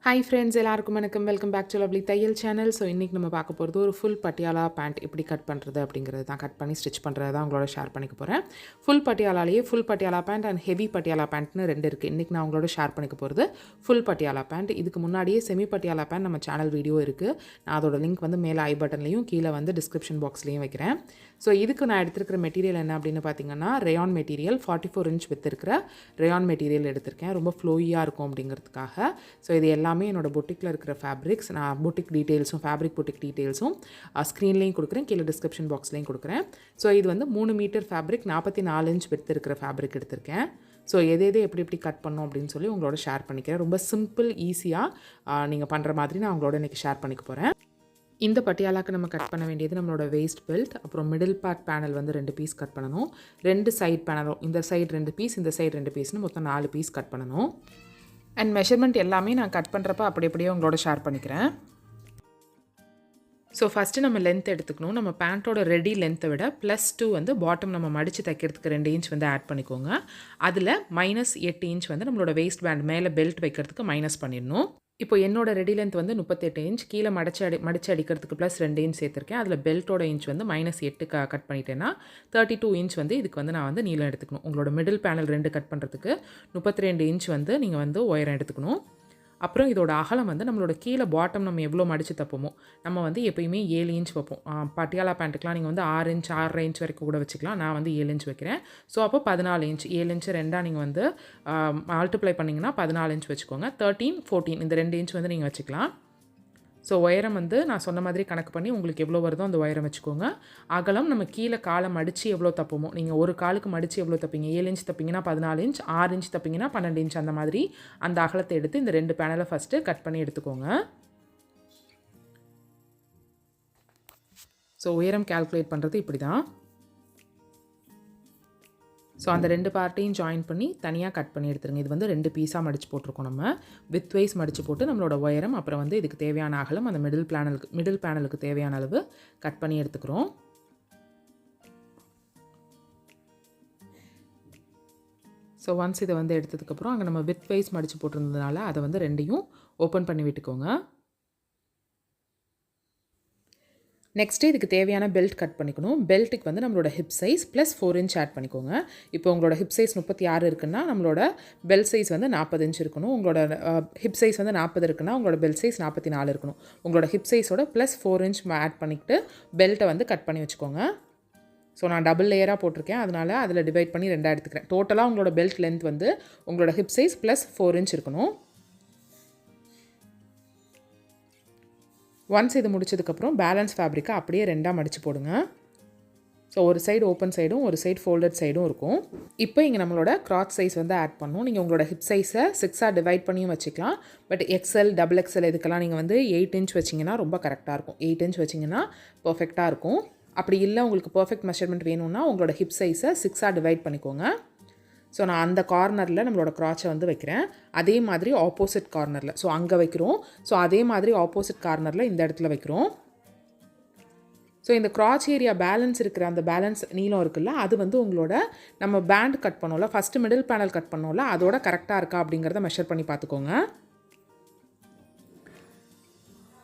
Hi friends, எல்லாருக்கும் வணக்கம். Welcome back to lovely தையல் சேனல். ஸோ இன்றைக்கி நம்ம பார்க்க போகிறது ஒரு ஃபுல் பட்டியாலா பேண்ட் எப்படி கட் பண்ணுறது அப்படிங்கிறது தான். கட் பண்ணி ஸ்டிச் பண்ணுறது தான் உங்களோட ஷேர் பண்ணிக்க போகிறேன். ஃபுல் பட்டியாலாலேயே full Patiala pant and heavy Patiala பேண்ட்னு ரெண்டு இருக்குது. இன்றைக்கி நான் உங்களோட ஷேர் பண்ணிக்க போகிறது ஃபுல் பட்டியாலா பேண்ட். இதுக்கு முன்னாடியே செமி பட்டியாலா பேண்ட் நம்ம சேனல் வீடியோ இருக்குது. நான் அதோட லிங்க் வந்து மேலே ஐ பட்டன்லையும் கீழே வந்து டிஸ்கிரிப்ஷன் பாக்ஸ்லையும் வைக்கிறேன். ஸோ இதுக்கு நான் எடுத்துருக்கிற மெட்டீரியல் என்ன அப்படின்னு பார்த்தீங்கன்னா, ரேயான் மெட்டீரியல் 44 இன்ச் வித் இருக்கிற ரேயான் மெட்டீரியல் எடுத்திருக்கேன். ரொம்ப ஃப்ளோயியாக இருக்கும் அப்படிங்கிறதுக்காக. ஸோ இது எல்லாமே என்னோட பொட்டிக்கில் இருக்கிற ஃபேப்ரிக்ஸ். நான் பொட்டிக் டீட்டெயில்ஸும் ஃபேப்ரிக் பொட்டிக் டீட்டெயில்ஸும் ஸ்க்ரீன்லேயும் கொடுக்குறேன், கீழே டிஸ்கிரிப்ஷன் பாக்ஸ்லேயும் கொடுக்குறேன். ஸோ இது வந்து 3 மீட்டர் ஃபேப்ரிக், 44 இன்ச் வித் இருக்கிற ஃபேப்ரிக் எடுத்திருக்கேன். ஸோ எது எப்படி எப்படி கட் பண்ணோம் அப்படின்னு சொல்லி உங்களோட ஷேர் பண்ணிக்கிறேன். ரொம்ப சிம்பிள், ஈஸியாக நீங்கள் பண்ணுற மாதிரி நான் உங்களோட இன்றைக்கி ஷேர் பண்ணிக்க போகிறேன். இந்த பட்டியாலாக்கு நம்ம கட் பண்ண வேண்டியது நம்மளோட வேஸ்ட் பெல்ட், அப்புறம் மிடில் பார்ட் பேனல் வந்து 2 பீஸ் கட் பண்ணணும். 2 சைட் பேனலும், இந்த சைடு 2 பீஸ், இந்த சைடு 2 பீஸ்னு மொத்தம் 4 பீஸ் கட் பண்ணணும். அண்ட் மெஷர்மெண்ட் எல்லாமே நான் கட் பண்ணுறப்ப அப்படியே உங்களோட ஷேர் பண்ணிக்கிறேன். ஸோ ஃபஸ்ட்டு நம்ம லென்த் எடுத்துக்கணும். நம்ம பேண்ட்டோட ரெடி லென்த்தை விட +2 வந்து பாட்டம் நம்ம மடித்து தைக்கிறதுக்கு 2 இன்ச் வந்து ஆட் பண்ணிக்கோங்க. அதில் -8 இன்ச் வந்து நம்மளோட வேஸ்ட் பேண்ட் மேலே பெல்ட் வைக்கிறதுக்கு மைனஸ் பண்ணிடணும். இப்போ என்னோட ரெடி லென்த் வந்து 38 இன்ச், கீழே மடிச்சு அடிக்கிறதுக்கு +2 இன்ச் சேர்த்துருக்கேன். அதில் பெல்ட்டோட இன்ச் வந்து -8 கட் பண்ணிட்டேன்னா 32 இன்ச் வந்து இதுக்கு வந்து நான் வந்து நீளம் எடுத்துக்கணும். உங்களோட மிடில் பேனல் 2 கட் பண்ணுறதுக்கு 32 இன்ச் வந்து நீங்கள் வந்து உயரம் எடுத்துக்கணும். அப்புறம் இதோட அகலம் வந்து நம்மளோட கீழே பாட்டம் நம்ம எவ்வளோ மடித்து தப்போமோ, நம்ம வந்து எப்பயுமே 7 இன்ச் வைப்போம். பட்டியாலா பேண்ட்டுக்கெலாம் நீங்கள் வந்து 6 இன்ச் 6.5 இன்ச் வரைக்கும் கூட வச்சுக்கலாம். நான் வந்து 7 இன்ச் வைக்கிறேன். ஸோ அப்போ 14 இன்ச், 7 இன்ச்சு 2 நீங்கள் வந்து மல்டிப்ளை பண்ணிங்கன்னா 14 இன்ச் வச்சுக்கோங்க. 13, 14 இந்த 2 இன்ச் வந்து நீங்கள் வச்சுக்கலாம். ஸோ உயரம் வந்து நான் சொன்ன மாதிரி கணக்கு பண்ணி உங்களுக்கு எவ்வளோ வருதோ அந்த உயரம் வச்சுக்கோங்க. அகலம் நம்ம கீழே காலை மடித்து எவ்வளோ தப்போமோ, நீங்கள் ஒரு காலுக்கு மடித்து எவ்வளோ தப்பீங்க, 7 இன்ச் தப்பீங்கன்னா 14 இன்ச், 6 இன்ச் தப்பீங்கன்னா 12 இன்ச், அந்த மாதிரி அந்த அகலத்தை எடுத்து இந்த 2 பேனலை ஃபஸ்ட்டு கட் பண்ணி எடுத்துக்கோங்க. ஸோ உயரம் கால்குலேட் பண்ணுறது இப்படி தான். ஸோ அந்த 2 பார்ட்டையும் ஜாயின் பண்ணி தனியாக கட் பண்ணி எடுத்துருங்க. இது வந்து 2 பீஸாக மடித்து போட்டிருக்கோம். நம்ம வித் வைஸ் மடித்து போட்டு நம்மளோட உயரம், அப்புறம் வந்து இதுக்கு தேவையான அகலம், அந்த மிடில் பேனலுக்கு தேவையான அளவு கட் பண்ணி எடுத்துக்கிறோம். ஸோ ஒன்ஸ் இதை வந்து எடுத்ததுக்கப்புறம் அங்கே நம்ம வித் வைஸ் மடித்து போட்டிருந்ததுனால அதை வந்து 2யும் ஓப்பன் பண்ணி விட்டுக்கோங்க. நெக்ஸ்ட்டு இதுக்கு தேவையான பெல்ட் கட் பண்ணிக்கணும். பெல்ட்டுக்கு வந்து நம்மளோட ஹிப் சைஸ் +4 இன்ச் ஆட் பண்ணிக்கோங்க. இப்போ உங்களோட ஹிப் சைஸ் 36 இருக்குன்னா நம்மளோட பெல்ட் சைஸ் வந்து 40 இன்ச் இருக்கணும். உங்களோட ஹிப் சைஸ் வந்து 40 இருக்குன்னா உங்களோட பெல்ட் சைஸ் 44 இருக்கணும். உங்களோட ஹிப் சைஸோட +4 இன்ச் ஆட் பண்ணிக்கிட்டு பெல்ட்டை வந்து கட் பண்ணி வச்சுக்கோங்க. ஸோ நான் டபுள் லேயராக போட்டிருக்கேன், அதனால் அதில் டிவைட் பண்ணி 2 எடுத்துக்கிறேன். டோட்டலாக உங்களோட பெல்ட் லென்த் வந்து உங்களோட ஹிப் சைஸ் +4 இன்ச் இருக்கணும். ஒன்ஸ் இது முடிச்சதுக்கப்புறம் பேலன்ஸ் ஃபேப்ரிக்கை அப்படியே 2ஆக மடித்து போடுங்க. ஸோ ஒரு சைடு ஓப்பன் சைடும் ஒரு சைடு ஃபோல்டட் சைடும் இருக்கும். இப்போ இங்கே நம்மளோட கிராச் சைஸ் வந்து ஆட் பண்ணணும். நீங்கள் உங்களோட ஹிப் சைஸை 6ஆக டிவைட் பண்ணியும் வச்சுக்கலாம். பட் XL, XXL இதுக்கெல்லாம் நீங்கள் வந்து 8 இன்ச் வச்சிங்கன்னா ரொம்ப கரெக்டாக இருக்கும். 8 இன்ச் வச்சிங்கன்னா பர்ஃபெக்டாக இருக்கும். அப்படி இல்லை உங்களுக்கு பர்ஃபெக்ட் மெஷர்மெண்ட் வேணும்னா உங்களோட ஹிப் சைஸை 6ஆக டிவைட் பண்ணிக்கோங்க. ஸோ நான் அந்த கார்னரில் நம்மளோட கிராச்சை வந்து வைக்கிறேன். அதே மாதிரி ஆப்போசிட் கார்னரில், ஸோ அங்கே வைக்கிறோம். ஸோ அதே மாதிரி ஆப்போசிட் கார்னரில் இந்த இடத்துல வைக்கிறோம். ஸோ இந்த கிராச் ஏரியா பேலன்ஸ் இருக்கிற அந்த பேலன்ஸ் நீளம் இருக்குல்ல, அது வந்து உங்களோட நம்ம பேண்ட் கட் பண்ணோம்ல, ஃபஸ்ட்டு மிடில் பேனல் கட் பண்ணோம்ல, அதோட கரெக்டாக இருக்கா அப்படிங்கிறத மெஷர் பண்ணி பார்த்துக்கோங்க.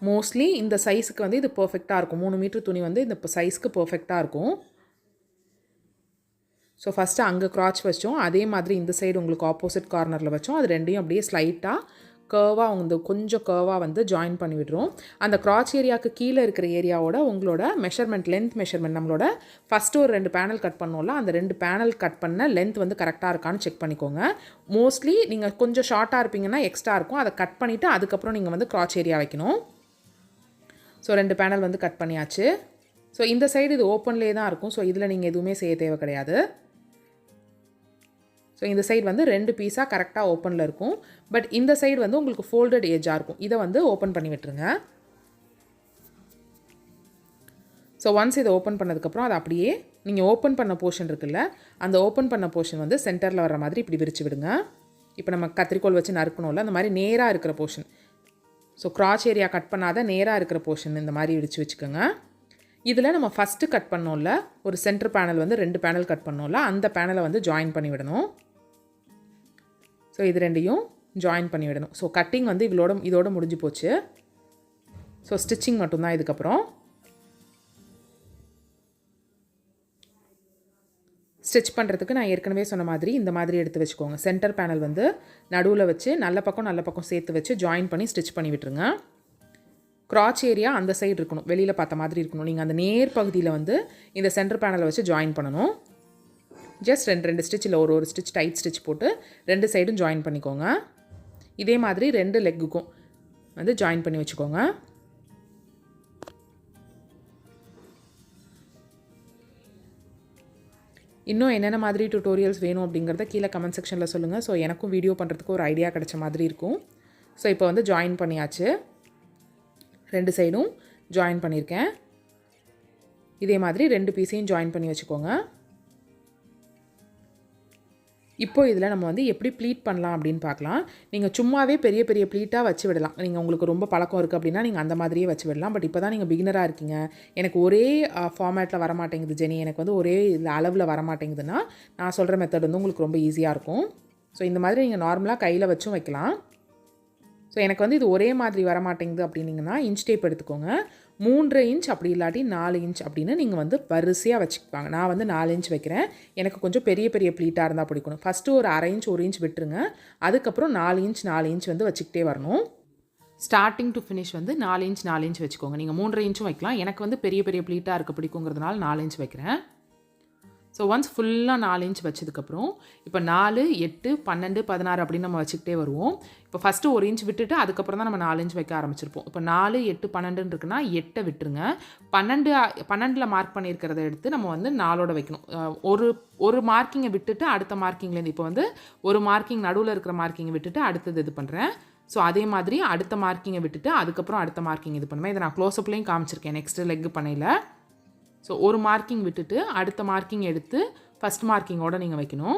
மோஸ்ட்லி இந்த சைஸுக்கு வந்து இது பர்ஃபெக்டாக இருக்கும். 3 மீட்டர் துணி வந்து இந்த சைஸ்க்கு பர்ஃபெக்டாக இருக்கும். ஸோ ஃபஸ்ட்டு அங்கே கிராச் வச்சோம், அதே மாதிரி இந்த சைடு உங்களுக்கு ஆப்போசிட் கார்னரில் வச்சோம். அது 2யும் அப்படியே ஸ்லைட்டாக கர்வாக வந்து கொஞ்சம் கர்வாக வந்து ஜாயின் பண்ணி விடுறோம். அந்த கிராச் ஏரியாவுக்கு கீழே இருக்கிற ஏரியாவோட உங்களோட மெஷர்மெண்ட், லென்த் மெஷர்மெண்ட், நம்மளோட ஃபஸ்ட்டு ஒரு 2 பேனல் கட் பண்ணோம்ல, அந்த 2 பேனல் கட் பண்ண லென்த் வந்து கரெக்டாக இருக்கான்னு செக் பண்ணிக்கோங்க. மோஸ்ட்லி நீங்கள் கொஞ்சம் ஷார்ட்டாக இருப்பீங்கன்னா எக்ஸ்ட்ரா இருக்கும். அதை கட் பண்ணிவிட்டு அதுக்கப்புறம் நீங்கள் வந்து கிராச் ஏரியா வைக்கணும். ஸோ 2 பேனல் வந்து கட் பண்ணியாச்சு. ஸோ இந்த சைடு இது ஓப்பன்லேயே தான் இருக்கும். ஸோ இதில் நீங்கள் எதுவுமே செய்ய தேவை கிடையாது. ஸோ இந்த சைடு வந்து 2 பீஸாக கரெக்டாக ஓப்பனில் இருக்கும். பட் இந்த சைடு வந்து உங்களுக்கு ஃபோல்டட் ஏஜாக இருக்கும். இதை வந்து ஓப்பன் பண்ணி விட்டுருங்க. ஸோ ஒன்ஸ் இதை ஓப்பன் பண்ணதுக்கப்புறம் அதை அப்படியே நீங்கள் ஓப்பன் பண்ண போர்ஷன் இருக்குல்ல, அந்த ஓப்பன் பண்ண போர்ஷன் வந்து சென்டரில் வர மாதிரி இப்படி விரிச்சு விடுங்க. இப்போ நம்ம கத்திரிக்கோல் வச்சு நறுக்கணும்ல, அந்த மாதிரி நேராக இருக்கிற போர்ஷன், ஸோ கிராச் ஏரியா கட் பண்ணாத நேராக இருக்கிற போர்ஷன் இந்த மாதிரி விரிச்சு வச்சுக்கோங்க. இதில் நம்ம ஃபஸ்ட்டு கட் பண்ணோம்ல, ஒரு சென்டர் பேனல் வந்து 2 பேனல் கட் பண்ணோம்ல, அந்த பேனலை வந்து ஜாயின் பண்ணி விடணும். ஸோ இது 2யும் ஜாயின் பண்ணி விடணும். ஸோ கட்டிங் வந்து இதோட முடிஞ்சு போச்சு. ஸோ ஸ்டிச்சிங் மட்டும்தான் இதுக்கப்புறம். ஸ்டிச் பண்ணுறதுக்கு நான் ஏற்கனவே சொன்ன மாதிரி இந்த மாதிரி எடுத்து வச்சுக்கோங்க. சென்டர் பேனல் வந்து நடுவில் வச்சு நல்ல பக்கம் சேர்த்து வச்சு ஜாயின் பண்ணி ஸ்டிச் பண்ணி விட்டுருங்க. கிராச் ஏரியா அந்த சைடு இருக்கணும், வெளியில் பார்த்த மாதிரி இருக்கணும். நீங்கள் அந்த நேர் பகுதியில் வந்து இந்த சென்டர் பேனலை வச்சு ஜாயின் பண்ணணும். ஜஸ்ட் ரெண்டு ஸ்டிச்சில் ஒரு ஸ்டிச் டைட் ஸ்டிச் போட்டு 2 சைடும் ஜாயின் பண்ணிக்கோங்க. இதே மாதிரி 2 லெக்குக்கும் வந்து ஜாயின் பண்ணி வச்சுக்கோங்க. இன்னும் என்னென்ன மாதிரி டியூட்டோரியல்ஸ் வேணும் அப்படிங்கிறத கீழே கமெண்ட் செக்ஷனில் சொல்லுங்கள். ஸோ எனக்கும் வீடியோ பண்ணுறதுக்கு ஒரு ஐடியா கிடைச்ச மாதிரி இருக்கும். ஸோ இப்போ வந்து ஜாயின் பண்ணியாச்சு. 2 சைடும் ஜாயின் பண்ணியிருக்கேன். இதே மாதிரி 2 பீஸையும் ஜாயின் பண்ணி வச்சுக்கோங்க. இப்போ இதில் நம்ம வந்து எப்படி ப்ளீட் பண்ணலாம் அப்படின்னு பார்க்கலாம். நீங்கள் சும்மாவே பெரிய பெரிய ப்ளீட்டாக வச்சு விடலாம். நீங்கள் உங்களுக்கு ரொம்ப பழக்கம் இருக்குது அப்படின்னா நீங்கள் அந்த மாதிரியே வச்சு விடலாம். பட் இப்போ தான் நீங்கள் பிகினராக இருக்கீங்க, எனக்கு ஒரே ஃபார்மேட்டில் வர மாட்டேங்குது ஜெனி, எனக்கு வந்து ஒரே இதில் அளவில் வர மாட்டேங்குதுன்னா நான் சொல்கிற மெத்தட் வந்து உங்களுக்கு ரொம்ப ஈஸியாக இருக்கும். ஸோ இந்த மாதிரி நீங்கள் நார்மலாக கையில் வச்சும் வைக்கலாம். ஸோ எனக்கு வந்து இது ஒரே மாதிரி வர மாட்டேங்குது அப்படின்னீங்கன்னா இன்ச் டேப் எடுத்துக்கோங்க. 3 இன்ச் அப்படி இல்லாட்டி 4 இன்ச் அப்படின்னு நீங்கள் வந்து வரிசையாக வச்சுக்குவாங்க. நான் வந்து 4 இன்ச் வைக்கிறேன். எனக்கு கொஞ்சம் பெரிய பெரிய ப்ளீட்டாக இருந்தால் பிடிக்கணும். ஃபஸ்ட்டு ஒரு அரை இன்ச் 1 இன்ச் விட்டுருங்க. அதுக்கப்புறம் 4 இன்ச் வந்து வச்சுக்கிட்டே வரணும். ஸ்டார்டிங் டு ஃபினிஷ் வந்து 4 இன்ச் வச்சுக்கோங்க. நீங்கள் 3 இன்ச்சும் வைக்கலாம். எனக்கு வந்து பெரிய பெரிய ப்ளீட்டாக இருக்க பிடிக்குங்கிறதுனால 4 இன்ச் வைக்கிறேன். ஸோ ஒன்ஸ் ஃபுல்லாக 4 இன்ச் வச்சதுக்கப்புறம் இப்போ 4, 8, 12, 16 அப்படின்னு நம்ம வச்சுக்கிட்டே வருவோம். இப்போ ஃபஸ்ட்டு 1 இன்ச் விட்டுட்டு அதுக்கப்புறம் தான் நம்ம 4 இன்ச் வைக்க ஆரம்பிச்சிருப்போம். இப்போ 4, 8, 12 இருக்குன்னா 8 விட்டுருங்க. 12 மார்க் பண்ணியிருக்கிறத எடுத்து நம்ம வந்து 4 வைக்கணும். ஒரு மார்க்கிங்கை விட்டுட்டு அடுத்த மார்க்கிங்லேருந்து இப்போ வந்து ஒரு மார்க்கிங் நடுவில் இருக்கிற மார்க்கிங்கை விட்டுட்டு அடுத்தது இது பண்ணுறேன். ஸோ அதே மாதிரி அடுத்த மார்க்கிங்கை விட்டுட்டு அதுக்கப்புறம் அடுத்த மார்க்கிங் இது பண்ணுவேன். இதை நான் க்ளோஸ்அப்லேயும் காமிச்சிருக்கேன் நெக்ஸ்ட்டு லெக் பண்ணையில். ஸோ ஒரு மார்க்கிங் விட்டுட்டு அடுத்த மார்க்கிங் எடுத்து ஃபஸ்ட் மார்க்கிங்கோடு நீங்கள் வைக்கணும்.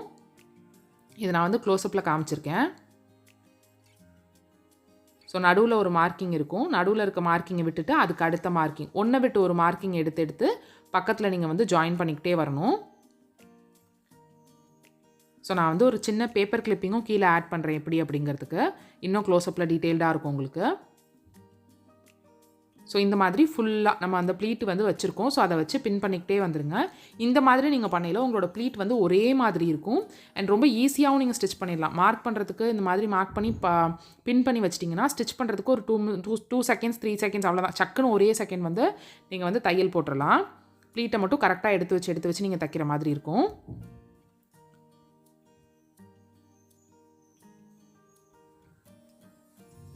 இதை நான் வந்து க்ளோஸ்அப்பில் காமிச்சிருக்கேன். ஸோ நடுவில் ஒரு மார்க்கிங் இருக்கும். நடுவில் இருக்க மார்க்கிங்கை விட்டுட்டு அதுக்கு அடுத்த மார்க்கிங் ஒன்றை விட்டு ஒரு மார்க்கிங் எடுத்து பக்கத்தில் நீங்கள் வந்து ஜாயின் பண்ணிக்கிட்டே வரணும். ஸோ நான் வந்து ஒரு சின்ன பேப்பர் கிளிப்பிங்கும் கீழே ஆட் பண்ணுறேன் எப்படி அப்படிங்கிறதுக்கு. இன்னும் க்ளோஸ்அப்பில் டீட்டெயில்டாக இருக்கும் உங்களுக்கு. ஸோ இந்த மாதிரி ஃபுல்லாக நம்ம அந்த ப்ளீட் வந்து வச்சுருக்கோம். ஸோ அதை வச்சு பின் பண்ணிக்கிட்டே வந்துடுங்க. இந்த மாதிரி நீங்கள் பண்ணையில் உங்களோட ப்ளீட் வந்து ஒரே மாதிரி இருக்கும். அண்ட் ரொம்ப ஈஸியாகவும் நீங்கள் ஸ்டிச் பண்ணிடலாம். மார்க் பண்ணுறதுக்கு இந்த மாதிரி மார்க் பண்ணி பின் பண்ணி வச்சிட்டிங்கன்னா ஸ்டிச் பண்ணுறதுக்கு ஒரு 2 செகண்ட்ஸ் 3 செகண்ட்ஸ் அவ்வளோதான். சக்குன்னு ஒரே செகண்ட் வந்து நீங்கள் வந்து தையல் போட்டுடலாம். ப்ளீட்டை மட்டும் கரெக்டாக எடுத்து வச்சு நீங்கள் தைக்கிற மாதிரி இருக்கும்.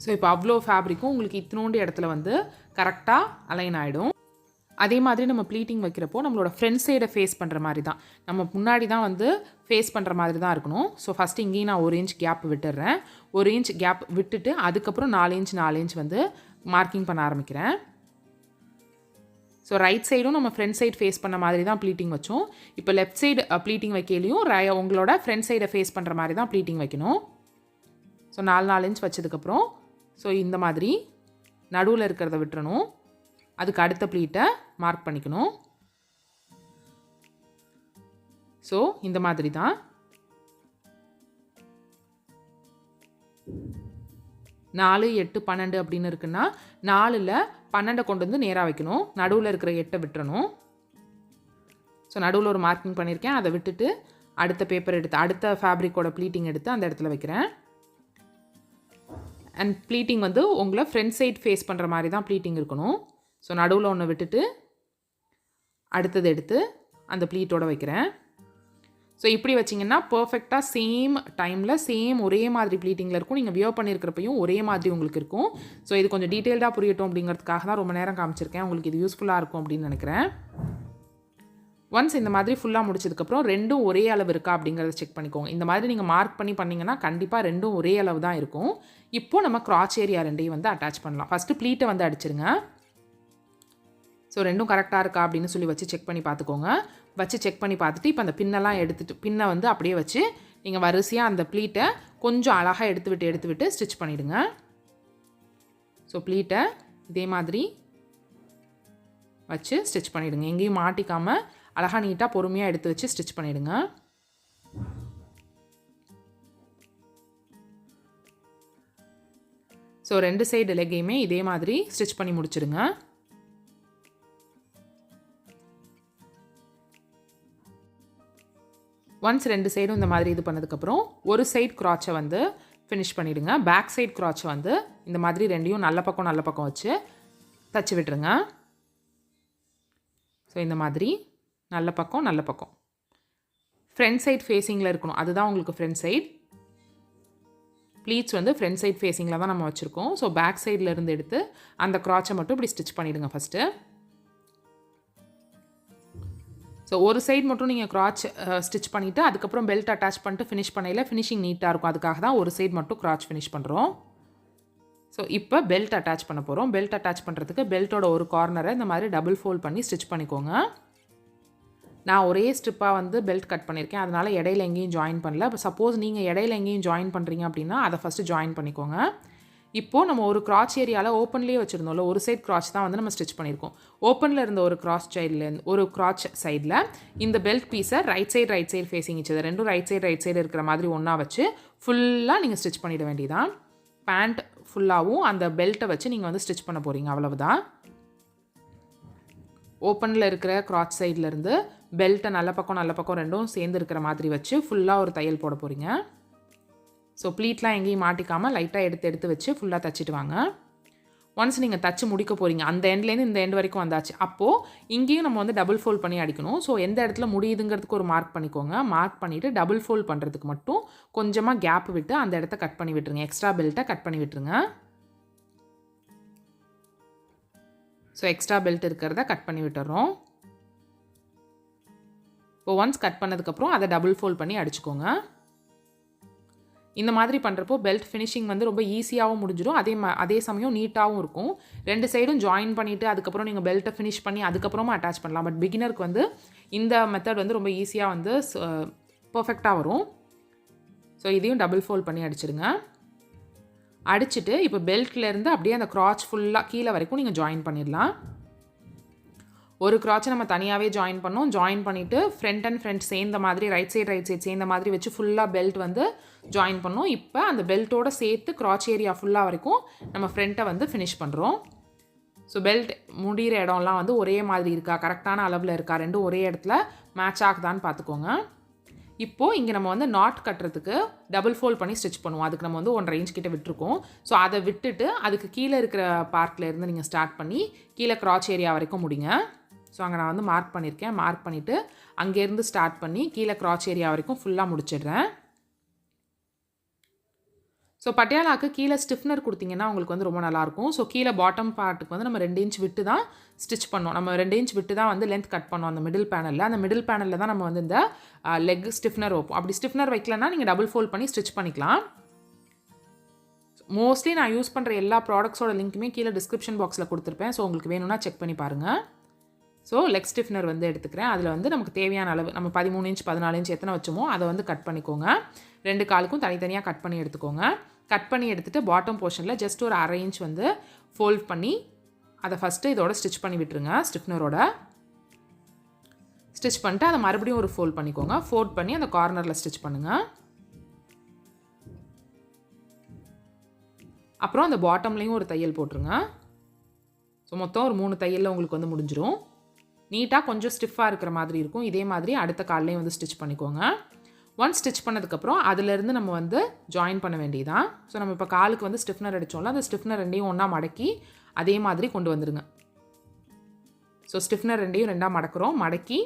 ஸோ இப்போ அவ்வளோ ஃபேப்ரிக்கும் உங்களுக்கு இத்தினோண்டு இடத்துல வந்து கரெக்டாக அலைன் ஆகிடும். அதே மாதிரி நம்ம ப்ளீட்டிங் வைக்கிறப்போ நம்மளோட ஃப்ரண்ட் சைடை ஃபேஸ் பண்ணுற மாதிரி தான், நம்ம முன்னாடி தான் வந்து ஃபேஸ் பண்ணுற மாதிரி தான் இருக்கணும். ஸோ ஃபஸ்ட்டு இங்கேயும் நான் 1 இன்ச் கேப் விட்டுடுறேன். 1 இன்ச் கேப் விட்டுட்டு அதுக்கப்புறம் 4 இன்ச் வந்து மார்க்கிங் பண்ண ஆரம்பிக்கிறேன். ஸோ ரைட் சைடும் நம்ம ஃப்ரண்ட் சைடு ஃபேஸ் பண்ண மாதிரி தான் ப்ளீட்டிங் வச்சோம். இப்போ லெஃப்ட் சைடு ப்ளீட்டிங் வைக்கலையும் உங்களோட ஃப்ரண்ட் சைடை ஃபேஸ் பண்ணுற மாதிரி தான் ப்ளீட்டிங் வைக்கணும். ஸோ 4 இன்ச் வச்சதுக்கப்புறம் ஸோ இந்த மாதிரி நடுவில் இருக்கிறத விட்டுறணும். அதுக்கு அடுத்த ப்ளீட்டை மார்க் பண்ணிக்கணும். ஸோ இந்த மாதிரி தான் 4, 8, 12 அப்படின்னு இருக்குன்னா 4ல் 12 கொண்டு வந்து நேராக வைக்கணும். நடுவில் இருக்கிற 8 விட்டுறணும். ஸோ நடுவில் ஒரு மார்க்கிங் பண்ணியிருக்கேன். அதை விட்டுட்டு அடுத்த பேப்பர் எடுத்து அடுத்த ஃபேப்ரிக்கோட ப்ளீட்டிங் எடுத்து அந்த இடத்துல வைக்கிறேன். அண்ட் ப்ளீட்டிங் வந்து உங்களை ஃப்ரண்ட் சைட் ஃபேஸ் பண்ணுற மாதிரி தான் ப்ளீட்டிங் இருக்கணும். ஸோ நடுவில் ஒன்று விட்டுட்டு அடுத்தது எடுத்து அந்த ப்ளீட்டோட வைக்கிறேன். ஸோ இப்படி வச்சிங்கன்னா பர்ஃபெக்டாக சேம் டைமில் சேம் ஒரே மாதிரி ப்ளீட்டிங்கில் இருக்கும். நீங்கள் வியர் பண்ணியிருக்கிறப்பையும் ஒரே மாதிரி உங்களுக்கு இருக்கும். ஸோ இது கொஞ்சம் டீட்டெயில்டாக புரியட்டும் அப்படிங்கிறதுக்காக தான் ரொம்ப நேரம் காமிச்சிருக்கேன். உங்களுக்கு இது யூஸ்ஃபுல்லாக இருக்கும் அப்படின்னு நினைக்கிறேன். ஒன்ஸ் இந்த மாதிரி ஃபுல்லாக முடிச்சதுக்கப்புறம் ரெண்டும் ஒரே அளவு இருக்கா அப்படிங்கிறத செக் பண்ணிக்கோங்க. இந்த மாதிரி நீங்கள் மார்க் பண்ணிங்கன்னா கண்டிப்பாக ரெண்டும் ஒரே அளவு தான் இருக்கும். இப்போது நம்ம கிராச் ஏரியா ரெண்டையும் வந்து அட்டாச் பண்ணலாம். ஃபஸ்ட்டு ப்ளீட்டை வந்து அடிச்சிருங்க. ஸோ ரெண்டும் கரெக்டாக இருக்கா அப்படின்னு சொல்லி வச்சு செக் பண்ணி பார்த்துக்கோங்க. வச்சு செக் பண்ணி பார்த்துட்டு இப்போ அந்த பின்னெல்லாம் பின்னை வந்து அப்படியே வச்சு நீங்கள் வரிசையாக அந்த ப்ளீட்டை கொஞ்சம் அழகாக எடுத்து விட்டு ஸ்டிச் பண்ணிவிடுங்க. ஸோ ப்ளீட்டை இதே மாதிரி வச்சு ஸ்டிச் பண்ணிவிடுங்க. எங்கேயும் மாட்டிக்காமல் அழகாக நீட்டாக பொறுமையாக எடுத்து வச்சு ஸ்டிச் பண்ணிவிடுங்க. ஸோ 2 சைடு லெக்கையுமே இதே மாதிரி ஸ்டிச் பண்ணி முடிச்சிடுங்க. ஒன்ஸ் 2 சைடும் இந்த மாதிரி இது பண்ணதுக்கப்புறம் ஒரு சைடு க்ராச்சை வந்து ஃபினிஷ் பண்ணிவிடுங்க. பேக் சைடு க்ராச்சை வந்து இந்த மாதிரி ரெண்டையும் நல்ல பக்கம் வச்சு தச்சு விட்டுருங்க. ஸோ இந்த மாதிரி நல்ல பக்கம் ஃப்ரண்ட் சைட் ஃபேஸிங்கில் இருக்கணும். அதுதான் உங்களுக்கு ஃப்ரண்ட் சைடு. ப்ளீட்ஸ் வந்து ஃப்ரண்ட் சைட் ஃபேஸிங்கில் தான் நம்ம வச்சுருக்கோம். ஸோ பேக் சைடில் இருந்து எடுத்து அந்த க்ராச்சை மட்டும் இப்படி ஸ்டிச் பண்ணிவிடுங்க ஃபஸ்ட்டு. ஸோ ஒரு சைடு மட்டும் நீங்கள் க்ராச் ஸ்டிச் பண்ணிவிட்டு அதுக்கப்புறம் பெல்ட் அட்டாச் பண்ணிட்டு ஃபினிஷ் பண்ணையில் ஃபினிஷிங் நீட்டாக இருக்கும். அதுக்காக தான் ஒரு சைடு மட்டும் க்ராச் ஃபினிஷ் பண்ணுறோம். ஸோ இப்போ பெல்ட் அட்டாச் பண்ண போகிறோம். பெல்ட் அட்டாச் பண்ணுறதுக்கு பெல்ட்டோட ஒரு கார்னரை இந்த மாதிரி டபுள் ஃபோல்ட் பண்ணி ஸ்டிச் பண்ணிக்கோங்க. நான் ஒரே ஸ்ட்ரிப்பாக வந்து பெல்ட் கட் பண்ணியிருக்கேன். அதனால் இடையில எங்கேயும் ஜாயின் பண்ணல. இப்போ சப்போஸ் நீங்கள் இடையில எங்கேயும் ஜாயின் பண்ணுறீங்க அப்படின்னா அதை ஃபஸ்ட்டு ஜாயின் பண்ணிக்கோங்க. இப்போது நம்ம ஒரு க்ராச் ஏரியாவில் ஓப்பன்லேயே வச்சுருந்தோம்ல, ஒரு சைட் க்ராச் தான் வந்து நம்ம ஸ்டிச் பண்ணியிருக்கோம். ஓப்பனில் இருந்த ஒரு க்ராச் சைடில் இந்த பெல்ட் பீஸை ரைட் சைடு ஃபேஸிங் வச்சது ரெண்டும் ரைட் சைடு இருக்கிற மாதிரி ஒன்றா வச்சு ஃபுல்லாக நீங்கள் ஸ்டிச் பண்ணிட வேண்டியதான். பேண்ட் ஃபுல்லாகவும் அந்த பெல்ட்டை வச்சு நீங்கள் வந்து ஸ்டிச் பண்ண போகிறீங்க. அவ்வளவுதான். ஓப்பனில் இருக்கிற க்ராச் சைட்லேருந்து பெல்ட்டை நல்ல பக்கம் ரெண்டும் சேர்ந்து இருக்கிற மாதிரி வச்சு ஃபுல்லாக ஒரு தையல் போட போகிறீங்க. ஸோ ப்ளீட்லாம் எங்கேயும் மாட்டிக்காமல் லைட்டாக எடுத்து வச்சு ஃபுல்லாக தச்சுட்டு வாங்க. ஒன்ஸ் நீங்கள் தச்சு முடிக்க போகிறீங்க, அந்த எண்ட்லேருந்து இந்த எண்ட் வரைக்கும் வந்தாச்சு. அப்போது இங்கேயும் நம்ம வந்து டபுள் ஃபோல்ட் பண்ணி அடிக்கணும். ஸோ எந்த இடத்துல முடியுதுங்கிறதுக்கு ஒரு மார்க் பண்ணிக்கோங்க. மார்க் பண்ணிவிட்டு டபுள் ஃபோல்ட் பண்ணுறதுக்கு மட்டும் கொஞ்சமாக கேப் விட்டு அந்த இடத்த கட் பண்ணி விட்டுருங்க. எக்ஸ்ட்ரா பெல்ட்டை கட் பண்ணி விட்டுருங்க. ஸோ எக்ஸ்ட்ரா பெல்ட் இருக்கிறத கட் பண்ணி விட்டுறோம். இப்போ ஒன்ஸ் கட் பண்ணதுக்கப்புறம் அதை டபுள் ஃபோல்ட் பண்ணி அடிச்சுக்கோங்க. இந்த மாதிரி பண்ணுறப்போ பெல்ட் ஃபினிஷிங் வந்து ரொம்ப ஈஸியாகவும் முடிஞ்சிடும். அதே சமயம் நீட்டாகவும் இருக்கும். 2 சைடும் ஜாயின் பண்ணிவிட்டு அதுக்கப்புறம் நீங்கள் பெல்ட்டை ஃபினிஷ் பண்ணி அதுக்கப்புறமா அட்டாச் பண்ணலாம். பட் பிகினருக்கு வந்து இந்த மெத்தட் வந்து ரொம்ப ஈஸியாக வந்து பர்ஃபெக்டாக வரும். ஸோ இதையும் டபுள் ஃபோல்ட் பண்ணி அடிச்சிடுங்க. அடிச்சுட்டு இப்போ பெல்ட்லேருந்து அப்படியே அந்த க்ராச் ஃபுல்லாக கீழே வரைக்கும் நீங்கள் ஜாயின் பண்ணிடலாம். ஒரு க்ராச்சை நம்ம தனியாகவே ஜாயின் பண்ணோம். ஜாயின் பண்ணிவிட்டு ஃப்ரண்ட் சேர்ந்த மாதிரி ரைட் சைடு சேர்ந்த மாதிரி வச்சு ஃபுல்லாக பெல்ட் வந்து ஜாயின் பண்ணோம். இப்போ அந்த பெல்ட்டோட சேர்த்து க்ராச் ஏரியா ஃபுல்லாக வரைக்கும் நம்ம ஃப்ரண்ட்டை வந்து ஃபினிஷ் பண்ணுறோம். ஸோ பெல்ட் முடிகிற இடம்லாம் வந்து ஒரே மாதிரி இருக்கா, கரெக்டான அளவில் இருக்கா, ரெண்டும் ஒரே இடத்துல மேட்ச் ஆகுதான்னு பார்த்துக்கோங்க. இப்போது இங்கே நம்ம வந்து நாட் கட்டுறதுக்கு டபுள் ஃபோல்ட் பண்ணி ஸ்டிச் பண்ணுவோம். அதுக்கு நம்ம வந்து 1.5 இன்ச் கிட்ட விட்டுருக்கோம். ஸோ அதை விட்டுட்டு அதுக்கு கீழே இருக்கிற பார்ட்லேருந்து நீங்கள் ஸ்டார்ட் பண்ணி கீழே க்ராச் ஏரியா வரைக்கும் முடிங்க. ஸோ அங்கே நான் வந்து மார்க் பண்ணியிருக்கேன். மார்க் பண்ணிவிட்டு அங்கேருந்து ஸ்டார்ட் பண்ணி கீழே க்ராச் ஏரியா வரைக்கும் ஃபுல்லாக முடிச்சிடுறேன். ஸோ பட்டியாலாவுக்கு கீழே ஸ்டிஃப்னர் கொடுத்தீங்கன்னா உங்களுக்கு வந்து ரொம்ப நல்லாயிருக்கும். ஸோ கீழே பாட்டம் பார்ட்டுக்கு வந்து நம்ம 2 இன்ச் விட்டு தான் ஸ்டிச் பண்ணோம். நம்ம 2 இன்ச் விட்டு தான் வந்து லென்த் கட் பண்ணோம் அந்த மிடில் பேனலில். அந்த மிடில் பேனலில் தான் நம்ம வந்து இந்த லெக் ஸ்டிஃப்னர் வைப்போம். அப்படி ஸ்டிஃப்னர் வைக்கலன்னா நீங்கள் டபுள் ஃபோல்ட் பண்ணி ஸ்டிச் பண்ணிக்கலாம். மோஸ்ட்லி நான் யூஸ் பண்ணுற எல்லா ப்ராடக்ட்ஸோட லிங்க்குமே கீழே டிஸ்கிரிப்ஷன் பாக்ஸில் கொடுத்துருப்பேன். ஸோ உங்களுக்கு வேணும்னா செக் பண்ணி பாருங்கள். ஸோ லெக் ஸ்டிஃப்னர் வந்து எடுத்துக்கிறேன். அதில் வந்து நமக்கு தேவையான அளவு நம்ம 13 இன்ச் 14 இன்ச் எத்தனை வச்சோமோ அதை வந்து கட் பண்ணிக்கோங்க. 2 காலுக்கும் தனித்தனியாக கட் பண்ணி எடுத்துக்கோங்க. கட் பண்ணி எடுத்துகிட்டு பாட்டம் போர்ஷனில் ஜஸ்ட் ஒரு 1/2 இன்ச் வந்து ஃபோல்ட் பண்ணி அதை ஃபஸ்ட்டு இதோட ஸ்டிச் பண்ணி விட்டுருங்க. ஸ்டிஃப்னரோட ஸ்டிச் பண்ணிட்டு அதை மறுபடியும் ஒரு ஃபோல்ட் பண்ணிக்கோங்க. ஃபோல்ட் பண்ணி அந்த கார்னரில் ஸ்டிச் பண்ணுங்கள். அப்புறம் அந்த பாட்டம்லேயும் ஒரு தையல் போட்டுருங்க. ஸோ மொத்தம் ஒரு 3 தையலில் உங்களுக்கு வந்து முடிஞ்சிடும். நீட்டாக கொஞ்சம் ஸ்டிஃபாக இருக்கிற மாதிரி இருக்கும். இதே மாதிரி அடுத்த கால்லையும் வந்து ஸ்டிச் பண்ணிக்கோங்க. ஒன்ஸ் ஸ்டிச் பண்ணதுக்கப்புறம் அதிலேருந்து நம்ம வந்து ஜாயின் பண்ண வேண்டியதான். ஸோ நம்ம இப்போ காலுக்கு வந்து ஸ்டிஃப்னர் அடித்தோம்ல, அந்த ஸ்டிஃப்னர் ரெண்டையும் ஒன்றா மடக்கி அதே மாதிரி கொண்டு வந்துடுங்க. ஸோ ஸ்டிஃப்னர் ரெண்டையும் ரெண்டாக மடக்கிறோம். மடக்கி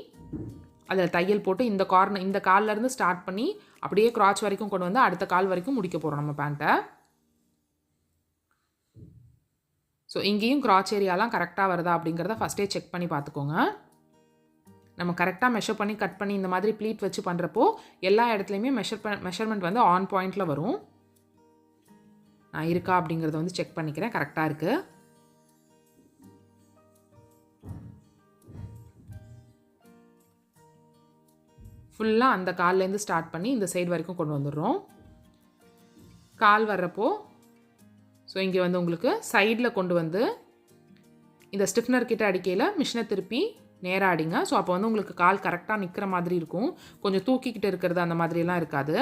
அதில் தையல் போட்டு இந்த கால்லேருந்து ஸ்டார்ட் பண்ணி அப்படியே க்ராச் வரைக்கும் கொண்டு வந்து அடுத்த கால் வரைக்கும் முடிக்க போகிறோம் நம்ம பேண்ட்டை. ஸோ இங்கேயும் க்ராச் ஏரியாலாம் கரெக்டாக வருதா அப்படிங்கிறத ஃபஸ்ட்டே செக் பண்ணி பார்த்துக்கோங்க. நம்ம கரெக்டாக மெஷர் பண்ணி கட் பண்ணி இந்த மாதிரி ப்ளீட் வச்சு பண்ணுறப்போ எல்லா இடத்துலையுமே மெஷர்மெண்ட் வந்து ஆன் பாயிண்டில் வரும். நான் இருக்கா அப்படிங்கிறத வந்து செக் பண்ணிக்கிறேன். கரெக்டாக இருக்குது. ஃபுல்லாக அந்த கால்லேருந்து ஸ்டார்ட் பண்ணி இந்த சைடு வரைக்கும் கொண்டு வந்துடுறோம். கால் வர்றப்போ ஸோ இங்கே வந்து உங்களுக்கு சைடில் கொண்டு வந்து இந்த ஸ்டிஃப்னர் கிட்ட அடிக்கையில் மிஷினை திருப்பி நேராக அடிங்க. ஸோ அப்போ வந்து உங்களுக்கு கால் கரெக்டாக நிற்கிற மாதிரி இருக்கும். கொஞ்சம் தூக்கிக்கிட்டு இருக்கிறது அந்த மாதிரிலாம் இருக்காது.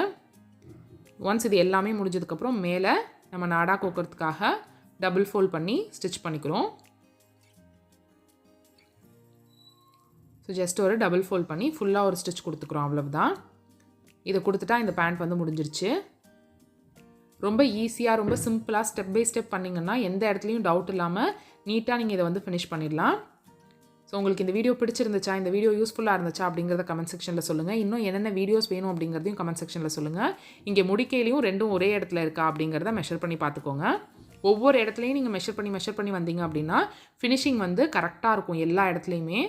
ஒன்ஸ் இது எல்லாமே முடிஞ்சதுக்கப்புறம் மேலே நம்ம நாடா கோக்கிறதுக்காக டபுள் ஃபோல்ட் பண்ணி ஸ்டிச் பண்ணிக்கிறோம். ஸோ ஜஸ்ட் ஒரு டபுள் ஃபோல்ட் பண்ணி ஃபுல்லாக ஒரு ஸ்டிச் கொடுத்துக்குறோம், அவ்வளவுதான். இதை கொடுத்துட்டா இந்த பேண்ட் வந்து முடிஞ்சிருச்சு. ரொம்ப ஈஸியாக ரொம்ப சிம்பிளாக ஸ்டெப் பை ஸ்டெப் பண்ணிங்கன்னா எந்த இடத்துலையும் டவுட் இல்லாமல் நீட்டாக நீங்கள் இதை வந்து ஃபினிஷ் பண்ணிடலாம். ஸோ உங்களுக்கு இந்த வீடியோ பிடிச்சிருந்துச்சா, இந்த வீடியோ யூஸ்ஃபுல்லாக இருந்துச்சா அப்படிங்கிறத கமெண்ட் செக்ஷனில் சொல்லுங்கள். இன்னும் என்னென்ன வீடியோஸ் வேணும் அப்படிங்கிறதையும் கமெண்ட் செக்ஷனில் சொல்லுங்கள். இங்கே முடிக்கையிலையும் ரெண்டும் ஒரே இடத்துல இருக்கா அப்படிங்கிறத மெஷர் பண்ணி பார்த்துக்கோங்க. ஒவ்வொரு இடத்துலையும் நீங்கள் மெஷர் பண்ணி வந்தீங்க அப்படின்னா ஃபினிஷிங் வந்து கரெக்டாக இருக்கும் எல்லா இடத்துலையுமே.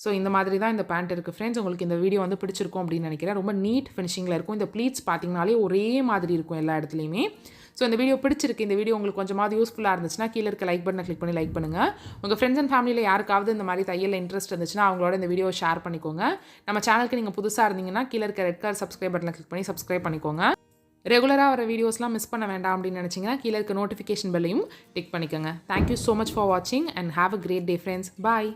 ஸோ இந்த மாதிரி தான் இந்த பேண்ட் இருக்குது ஃப்ரெண்ட்ஸ். உங்களுக்கு இந்த வீடியோ வந்து பிடிச்சிருக்கும் அப்படின்னு நினைக்கிறேன். ரொம்ப நீட் ஃபினிஷிங்கில் இருக்கும். இந்த ப்ளீட்ஸ் பார்த்தீங்கனாலே ஒரே மாதிரி இருக்கும் எல்லா இடத்துலையுமே. ஸோ இந்த வீடியோ பிடிச்சிருக்கு, இந்த வீடியோ உங்களுக்கு கொஞ்சமாவது யூஸ்ஃபுல்லாக இருந்துச்சுன்னா கீழே இருக்க லைக் பட்டனை கிளிக் பண்ணி லைக் பண்ணுங்கள். உங்கள் ஃப்ரெண்ட்ஸ் அண்ட் ஃபேமிலியில் யாருக்காவது இந்த மாதிரி தையலில் இன்ட்ரெஸ்ட் இருந்துச்சுன்னா அவங்களோட இந்த வீடியோ ஷேர் பண்ணிக்கோங்க. நம்ம சேனலுக்கு நீங்கள் புதுசாக இருந்தீங்கன்னா கீழே இருக்க ரெட் கலர் சப்ஸ்கிரைப் பட்டனை கிளிக் பண்ணி சப்ஸ்கிரைப் பண்ணிக்கோங்க. ரெகுலராக வர வீடியோஸ்லாம் மிஸ் பண்ண வேண்டாம் அப்படின்னு நினச்சிங்கன்னா கீழே இருக்க நோட்டிஃபிகேஷன் பெல்லையும் டிக் பண்ணிக்கோங்க. தேங்க்யூ ஸோ மச் ஃபார் வாட்சிங் and have a great day friends. Bye.